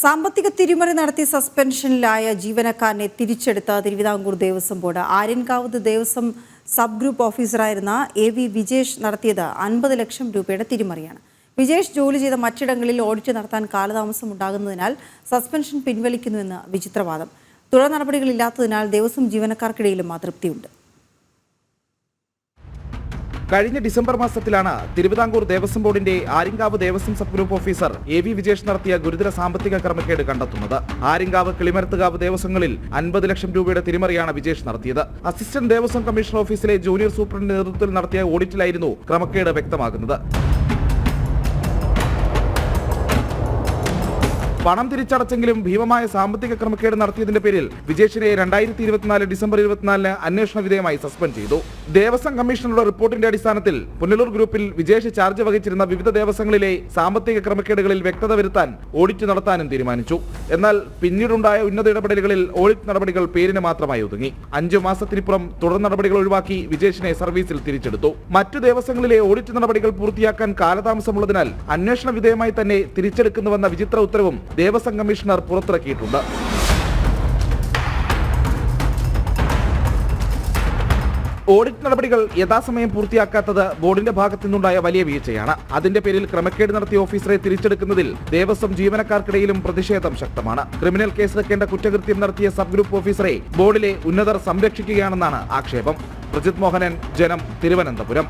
സാമ്പത്തിക തിരിമറി നടത്തി സസ്പെൻഷനിലായ ജീവനക്കാരനെ തിരിച്ചെടുത്ത Thiruvithamkoor Devaswom board Aryankavu Devaswom sub group ഓഫീസറായിരുന്ന AV വിജേഷ് നടത്തിയത് 50 ലക്ഷം രൂപയുടെ തിരിമറിയാണ്. വിജേഷ് ജോലി ചെയ്ത മറ്റിടങ്ങളിൽ ഓഡിറ്റ് നടത്താൻ കാലതാമസം ഉണ്ടാകുന്നതിനാൽ സസ്പെൻഷൻ പിൻവലിക്കുന്നുവെന്ന് വിചിത്രവാദം. തുടർ നടപടികളില്ലാത്തതിനാൽ ദേവസ്വം ജീവനക്കാർക്കിടയിലും അതൃപ്തിയുണ്ട്. കഴിഞ്ഞ ഡിസംബർ മാസത്തിലാണ് തിരുവിതാംകൂർ ദേവസ്വം ബോർഡിന്റെ Aryankavu Devaswom sub group officer AV Vijesh നടത്തിയ ഗുരുതര സാമ്പത്തിക ക്രമക്കേട് കണ്ടെത്തുന്നത്. ആര്യങ്കാവ് കിളിമരത്തുകാവ് ദേവസ്വങ്ങളിൽ 50 ലക്ഷം രൂപയുടെ തിരിമറിയാണ് വിജേഷ് നടത്തിയത്. അസിസ്റ്റന്റ് ദേവസ്വം കമ്മീഷണർ ഓഫീസിലെ ജൂനിയർ സൂപ്രണ്ടിന്റെ നേതൃത്വത്തിൽ നടത്തിയ ഓഡിറ്റിലായിരുന്നു ക്രമക്കേട് വ്യക്തമാകുന്നത്. പണം തിരിച്ചടച്ചെങ്കിലും ഭീമമായ സാമ്പത്തിക ക്രമക്കേട് നടത്തിയതിന്റെ പേരിൽ വിജേഷിനെ 2024 ഡിസംബർ 24 അന്വേഷണ വിധേയമായി സസ്പെൻഡ് ചെയ്തു. ദേവസ്വം കമ്മീഷണറുടെ റിപ്പോർട്ടിന്റെ അടിസ്ഥാനത്തിൽ പുനലൂർ ഗ്രൂപ്പിൽ വിജേഷ് ചാർജ് വഹിച്ചിരുന്ന വിവിധ ദേവസ്വങ്ങളിലെ സാമ്പത്തിക ക്രമക്കേടുകളിൽ വ്യക്തത വരുത്താൻ ഓഡിറ്റ് നടത്താനും തീരുമാനിച്ചു. എന്നാൽ പിന്നീടുണ്ടായ ഉന്നത ഇടപെടലുകളിൽ ഓഡിറ്റ് നടപടികൾ പേരിന് മാത്രമായി ഒതുങ്ങി. 5 മാസത്തിനിപ്പുറം തുടർ നടപടികൾ ഒഴിവാക്കി വിജേഷിനെ സർവീസിൽ തിരിച്ചെടുത്തു. മറ്റു ദേവസ്വങ്ങളിലെ ഓഡിറ്റ് നടപടികൾ പൂർത്തിയാക്കാൻ കാലതാമസമുള്ളതിനാൽ അന്വേഷണ വിധേയമായി തന്നെ തിരിച്ചെടുക്കുന്നുവെന്ന വിചിത്ര ഉത്തരവും ദേവസ്വം കമ്മീഷണർ പുറത്തിറക്കിയിട്ടുണ്ട്. ഓഡിറ്റ് നടപടികൾ യഥാസമയം പൂർത്തിയാക്കാത്തത് ബോർഡിന്റെ ഭാഗത്തു നിന്നുണ്ടായ വലിയ വീഴ്ചയാണ്. അതിന്റെ പേരിൽ ക്രമക്കേട് നടത്തിയ ഓഫീസറെ തിരിച്ചെടുക്കുന്നതിൽ ദേവസ്വം ജീവനക്കാർക്കിടയിലും പ്രതിഷേധം ശക്തമാണ്. ക്രിമിനൽ കേസെടുക്കേണ്ട കുറ്റകൃത്യം നടത്തിയ സബ് ഗ്രൂപ്പ് ഓഫീസറെ ബോർഡിലെ ഉന്നതർ സംരക്ഷിക്കുകയാണെന്നാണ് ആക്ഷേപം. പ്രജിത് മോഹനൻ, ജനം, തിരുവനന്തപുരം.